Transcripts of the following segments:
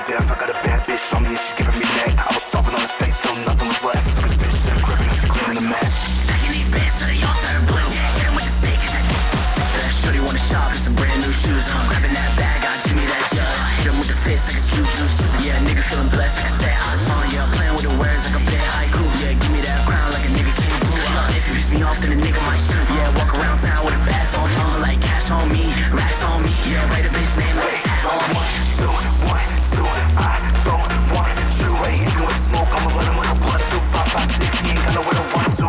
death. I got a bad bitch on me and she giving me neck. I was stomping on her face till nothing was left. This bitch said gripping and she cleaning a mess. Stacking these bands till they all turn blue. Hit him with the stick. That shorty wanna shop in some brand new shoes. I'm grabbing that bag, I Jimmy that jug. Hit him with the fist like it's juju. Yeah, nigga feeling blessed like I said I was on. Yeah, playing with the words like a play haiku. Yeah, give me that crown like a nigga can't boo. If you piss me off, then a nigga might shoot. Yeah, walk around town with a bass on me. Like cash on me, racks on me. Yeah, write a bitch name like it's hat on me. 1, 2, 1, 2, I don't want you. Ain't if you want smoke, I'ma let him like a blunt. 2, 5, 5, 6, he ain't got nowhere to run to.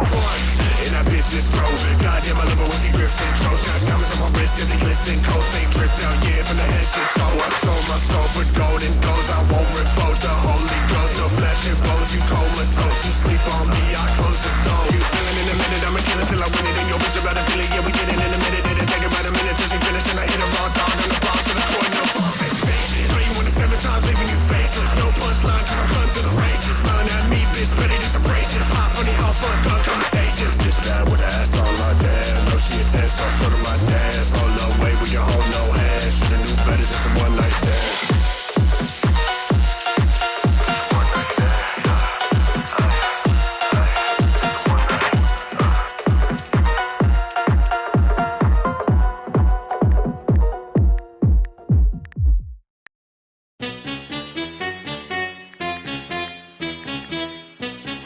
And that bitch is pro. Goddamn, I love her when she grips and throws. Got diamonds on my wrist, yeah, they glisten. Cold ain't dripped out, yeah, from the head to toe. I sold my soul for golden goals. I won't revolt the Holy Ghost. No flesh and bones, you comatose. You sleep on me, I close the door. You feeling in a minute, I'ma kill it till I win it. And your bitch about to feel it, yeah, we did it in a minute. Didn't take about a minute till she finished. And I hit a raw dog on the ball, so the coin no fall. Face it, 3 1 7 times, leaving you faceless. No punchline, cause I'm run through the races. Smiling at me, bitch, ready to abrasive. Hot, funny, how fun, done conversations. Bitch bad with her ass on like damn. No, she intense, so I'll show them my dance. Hold up, wait, we can hold no hands. Should've knew better, just a one night stand.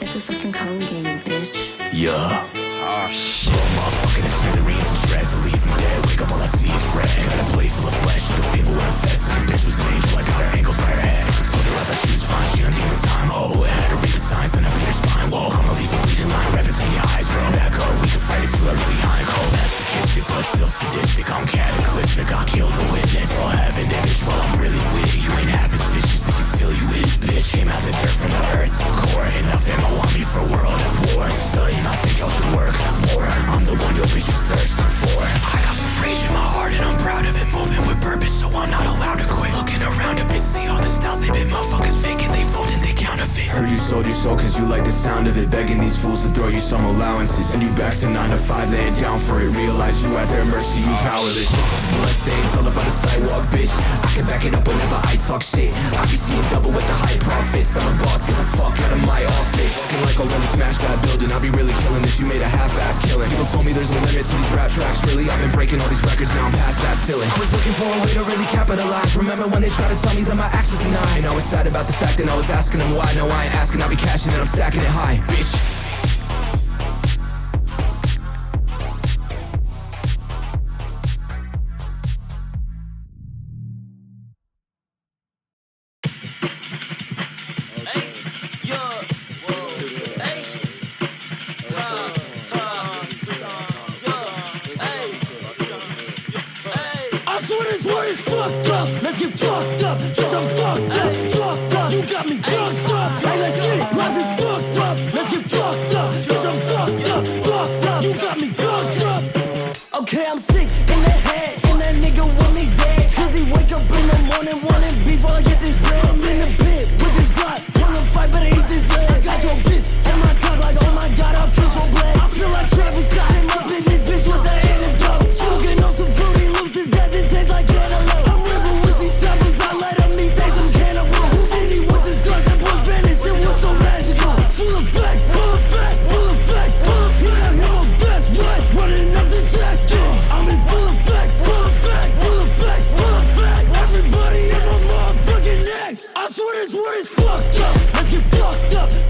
It's a fucking calling game, bitch. Yeah. Oh shit. Blow motherfucking in smithereens and shreds to leave him dead. Wake up, all I see is red. Got a plate full of flesh. The table went fast. And the bitch was an angel. I got her ankles by her head. Told her I thought she was fine. She on demon time. Oh, I had to read the signs and I beat her spine. Whoa, I'ma leave a bleeding line right between your eyes, bro. Back up, we can fight it too. I leave behind. Cold masochistic, but still sadistic. I'm cataclysmic. I'll kill the witness. I'll have an image while I'm really with it. You ain't half as vicious as you feel you is, bitch. Came out the dirt from the earth's core. Enough ammo on me for world war. Studying, I think y'all should work more. I'm the one your bitches thirst for. I got some rage in my heart and I'm proud of it. Moving with purpose, so I'm not allowed to quit. Looking around a bit, see all the styles they been. Motherfuckers faking, they fold and they counterfeit. Heard you sold your soul cause you like the sound of it. Begging these fools to throw you some allowances. Send you back to 9 to 5, laying down for it. Realize you at their mercy, you powerless. Blood stains all up on the sidewalk, bitch. I can back it up whenever I talk shit. I be seeing double with the high profits. I'm a boss, get the fuck out of my office. Walking like I'll really smash that building. I'll be really killing this, you made a half-ass killing. People told me there's a limit to these rap tracks. Really, I've been breaking all these records, now I'm past that ceiling. I was looking for a way to really capitalize. Remember when they tried to tell me that my actions denied? I was sad about the fact that I was asking them why. No, I ain't asking, I'll be cashing it, I'm stacking it high, bitch. Fucked up, let's get fucked up, cause I'm fucked up, fucked up, you got me fucked up, hey let's get it, life is fucked up, let's get fucked up, cause I'm fucked up, you got me fucked up. Okay, I'm sick in the head, and that nigga want me dead, cause he wake up in the morning wanting beef while I get this bread. I'm in the pit with this Glock, wanna fight but I eat this leg. I got your bitch and my cock like oh my god, I'll kill so black. I feel like Travis Scott in my business, bitch with the antidote. Smoking on some fruity loops, this gas it tastes like cantaloupe. I'm ripping with these choppers, I let them eat, they some cannibal. Houdini with this gun, that boy vanished, it was so magical. Full effect, full effect, full effect, full effect. You got him on best, what? Running up the check, yeah. I'm in full effect, full effect, full effect, full effect. Everybody in my motherfucking neck. I swear this world is fucked up. Let's get fucked up.